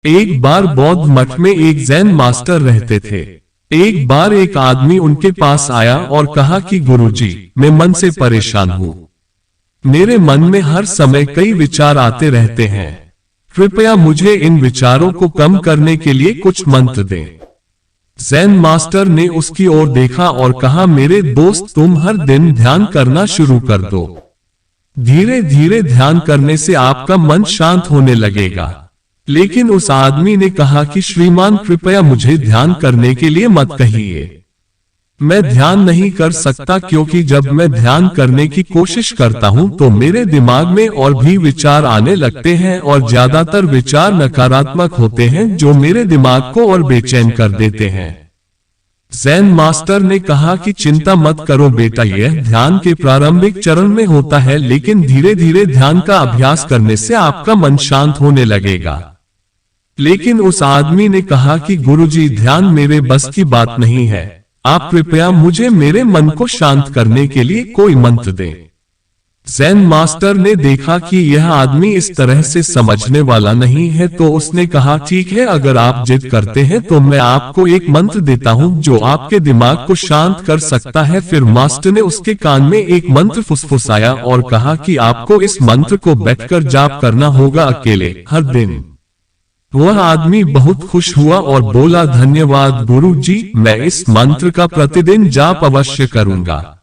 एक बार बौद्ध मठ में एक जैन मास्टर रहते थे। एक बार एक आदमी उनके पास आया और कहा कि गुरुजी, मैं मन से परेशान हूँ। मेरे मन में हर समय कई विचार आते रहते हैं। कृपया मुझे इन विचारों को कम करने के लिए कुछ मंत्र दें। जैन मास्टर ने उसकी ओर देखा और कहा, मेरे दोस्त, तुम हर दिन ध्यान करना शुरू कर दो। धीरे धीरे ध्यान करने से आपका मन शांत होने लगेगा। लेकिन उस आदमी ने कहा कि श्रीमान, कृपया मुझे ध्यान करने के लिए मत कहिए। मैं ध्यान नहीं कर सकता क्योंकि जब मैं ध्यान करने की कोशिश करता हूं तो मेरे दिमाग में और भी विचार आने लगते हैं और ज्यादातर विचार नकारात्मक होते हैं जो मेरे दिमाग को और बेचैन कर देते हैं। जैन मास्टर ने कहा कि चिंता मत करो बेटा, यह ध्यान के प्रारंभिक चरण में होता है, लेकिन धीरे धीरे ध्यान का अभ्यास करने से आपका मन शांत होने लगेगा। लेकिन उस आदमी ने कहा कि गुरुजी, ध्यान मेरे बस की बात नहीं है। आप कृपया मुझे मेरे मन को शांत करने के लिए कोई मंत्र दें। जैन मास्टर ने देखा कि यह आदमी इस तरह से समझने वाला नहीं है, तो उसने कहा, ठीक है, अगर आप जिद करते हैं तो मैं आपको एक मंत्र देता हूं जो आपके दिमाग को शांत कर सकता है। फिर मास्टर ने उसके कान में एक मंत्र फुसफुसाया और कहा कि आपको इस मंत्र को बैठकर जाप करना होगा, अकेले, हर दिन। वह आदमी बहुत खुश हुआ और बोला, धन्यवाद गुरुजी, मैं इस मंत्र का प्रतिदिन जाप अवश्य करूंगा।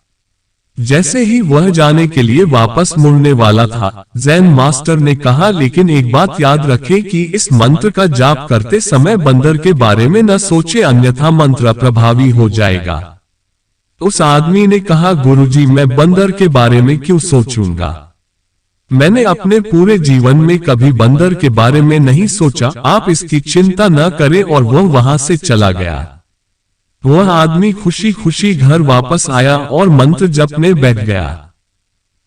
जैसे ही वह जाने के लिए वापस मुड़ने वाला था, जैन मास्टर ने कहा, लेकिन एक बात याद रखें कि इस मंत्र का जाप करते समय बंदर के बारे में न सोचे, अन्यथा मंत्र अप्रभावी हो जाएगा। उस आदमी ने कहा, गुरुजी, मैं बंदर के बारे में क्यों सोचूंगा? मैंने अपने पूरे जीवन में कभी बंदर के बारे में नहीं सोचा। आप इसकी चिंता न करें। और वह वहां से चला गया। वह आदमी खुशी खुशी घर वापस आया और मंत्र जपने बैठ गया।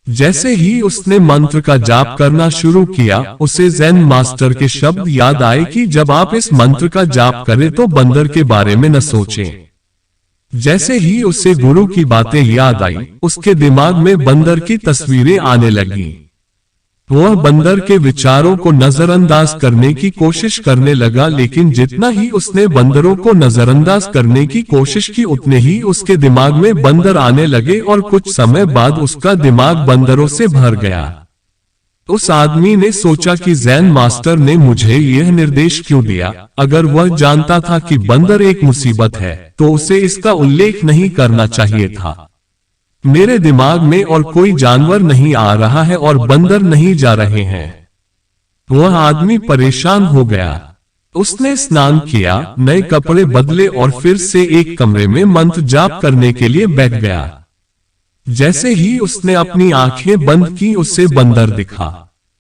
जैसे ही उसने मंत्र का जाप करना शुरू किया, उसे जैन मास्टर के शब्द याद आए कि जब आप इस मंत्र का जाप करें तो बंदर के बारे में न सोचें। जैसे ही उसे गुरु की बातें याद आई, उसके दिमाग में बंदर की तस्वीरें आने लगीं। वह बंदर के विचारों को नजरअंदाज करने की कोशिश करने लगा, लेकिन जितना ही उसने बंदरों को नजरअंदाज करने की कोशिश की, उतने ही उसके दिमाग में बंदर आने लगे और कुछ समय बाद उसका दिमाग बंदरों से भर गया। उस आदमी ने सोचा कि जैन मास्टर ने मुझे यह निर्देश क्यों दिया? अगर वह जानता था कि बंदर एक मुसीबत है तो उसे इसका उल्लेख नहीं करना चाहिए था। मेरे दिमाग में और कोई जानवर नहीं आ रहा है और बंदर नहीं जा रहे हैं। वह आदमी परेशान हो गया। उसने स्नान किया, नए कपड़े बदले और फिर से एक कमरे में मंत्र जाप करने के लिए बैठ गया। जैसे ही उसने अपनी आंखें बंद की, उसे बंदर दिखा।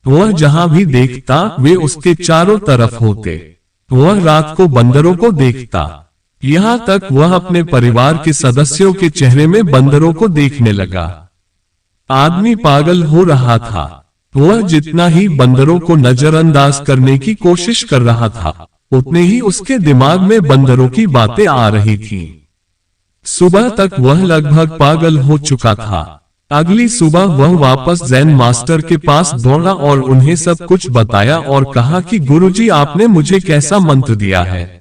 वह जहां भी देखता वे उसके चारों तरफ होते। वह रात को बंदरों को देखता, यहाँ तक वह अपने परिवार के सदस्यों के चेहरे में बंदरों को देखने लगा। आदमी पागल हो रहा था। वह जितना ही बंदरों को नजरअंदाज करने की कोशिश कर रहा था, उतने ही उसके दिमाग में बंदरों की बातें आ रही थीं। सुबह तक वह लगभग पागल हो चुका था। अगली सुबह वह वापस जैन मास्टर के पास दौड़ा और उन्हें सब कुछ बताया और कहा कि गुरुजी, आपने मुझे कैसा मंत्र दिया है?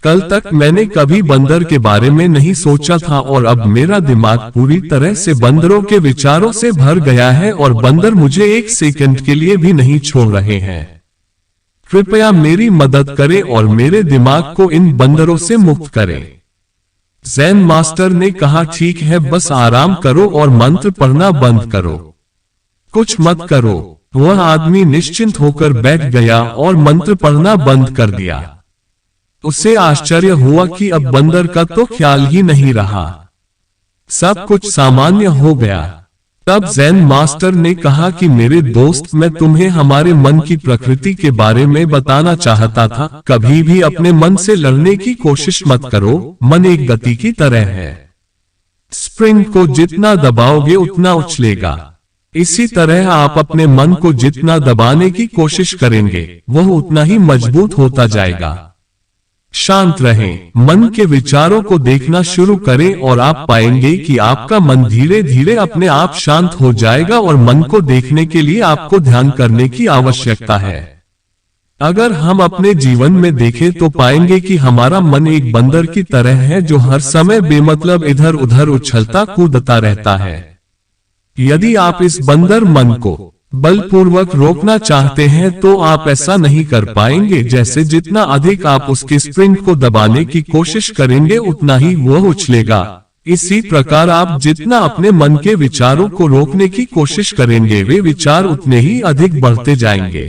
कल तक मैंने कभी बंदर के बारे में नहीं सोचा था और अब मेरा दिमाग पूरी तरह से बंदरों के विचारों से भर गया है और बंदर मुझे एक सेकंड के लिए भी नहीं छोड़ रहे हैं। कृपया मेरी मदद करें और मेरे दिमाग को इन बंदरों से मुक्त करें। जैन मास्टर ने कहा, ठीक है, बस आराम करो और मंत्र पढ़ना बंद करो, कुछ मत करो। वह आदमी निश्चिंत होकर बैठ गया और मंत्र पढ़ना बंद कर दिया। उसे आश्चर्य हुआ कि अब बंदर का तो ख्याल ही नहीं रहा, सब कुछ सामान्य हो गया। तब जैन मास्टर ने कहा कि मेरे दोस्त, मैं तुम्हें हमारे मन की प्रकृति के बारे में बताना चाहता था। कभी भी अपने मन से लड़ने की कोशिश मत करो। मन एक गति की तरह है। स्प्रिंग को जितना दबाओगे उतना उछलेगा। इसी तरह आप अपने मन को जितना दबाने की कोशिश करेंगे, वह उतना ही मजबूत होता जाएगा। शांत रहें, मन के विचारों को देखना शुरू करें और आप पाएंगे कि आपका मन धीरे धीरे अपने आप शांत हो जाएगा और मन को देखने के लिए आपको ध्यान करने की आवश्यकता है। अगर हम अपने जीवन में देखें तो पाएंगे कि हमारा मन एक बंदर की तरह है जो हर समय बेमतलब इधर उधर उछलता कूदता रहता है। यदि आप इस बंदर मन को बलपूर्वक रोकना चाहते हैं तो आप ऐसा नहीं कर पाएंगे। जैसे जितना अधिक आप उसके स्प्रिंग को दबाने की कोशिश करेंगे उतना ही वह उछलेगा। इसी प्रकार आप जितना अपने मन के विचारों को रोकने की कोशिश करेंगे वे विचार उतने ही अधिक बढ़ते जाएंगे।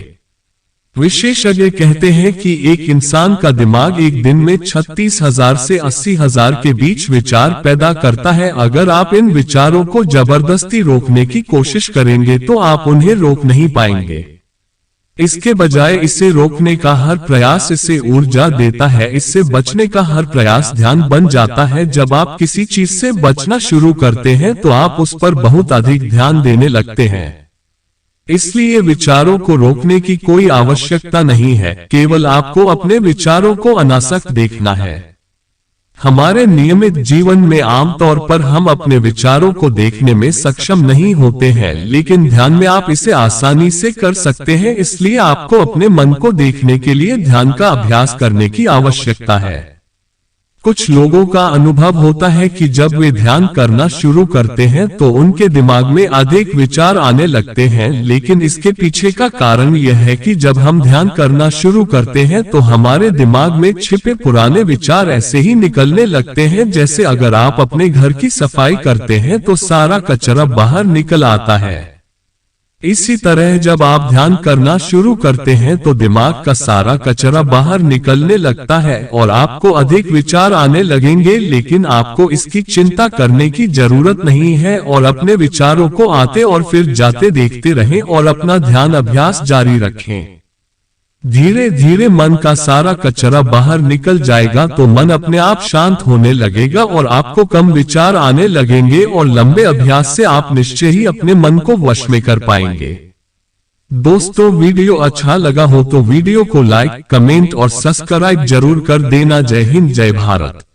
विशेषज्ञ कहते हैं कि एक इंसान का दिमाग एक दिन में 36,000 से 80,000 के बीच विचार पैदा करता है। अगर आप इन विचारों को जबरदस्ती रोकने की कोशिश करेंगे तो आप उन्हें रोक नहीं पाएंगे। इसके बजाय इसे रोकने का हर प्रयास इसे ऊर्जा देता है। इससे बचने का हर प्रयास ध्यान बन जाता है। जब आप किसी चीज से बचना शुरू करते हैं तो आप उस पर बहुत अधिक ध्यान देने लगते हैं। इसलिए विचारों को रोकने की कोई आवश्यकता नहीं है, केवल आपको अपने विचारों को अनासक्त देखना है। हमारे नियमित जीवन में आमतौर पर हम अपने विचारों को देखने में सक्षम नहीं होते हैं, लेकिन ध्यान में आप इसे आसानी से कर सकते हैं। इसलिए आपको अपने मन को देखने के लिए ध्यान का अभ्यास करने की आवश्यकता है। कुछ लोगों का अनुभव होता है कि जब वे ध्यान करना शुरू करते हैं तो उनके दिमाग में अधिक विचार आने लगते हैं, लेकिन इसके पीछे का कारण यह है कि जब हम ध्यान करना शुरू करते हैं तो हमारे दिमाग में छिपे पुराने विचार ऐसे ही निकलने लगते हैं। जैसे अगर आप अपने घर की सफाई करते हैं तो सारा कचरा बाहर निकल आता है। इसी तरह जब आप ध्यान करना शुरू करते हैं तो दिमाग का सारा कचरा बाहर निकलने लगता है और आपको अधिक विचार आने लगेंगे, लेकिन आपको इसकी चिंता करने की जरूरत नहीं है और अपने विचारों को आते और फिर जाते देखते रहें और अपना ध्यान अभ्यास जारी रखें। धीरे धीरे मन का सारा कचरा बाहर निकल जाएगा तो मन अपने आप शांत होने लगेगा और आपको कम विचार आने लगेंगे और लंबे अभ्यास से आप निश्चय ही अपने मन को वश में कर पाएंगे। दोस्तों, वीडियो अच्छा लगा हो तो वीडियो को लाइक, कमेंट और सब्सक्राइब जरूर कर देना। जय हिंद, जय भारत।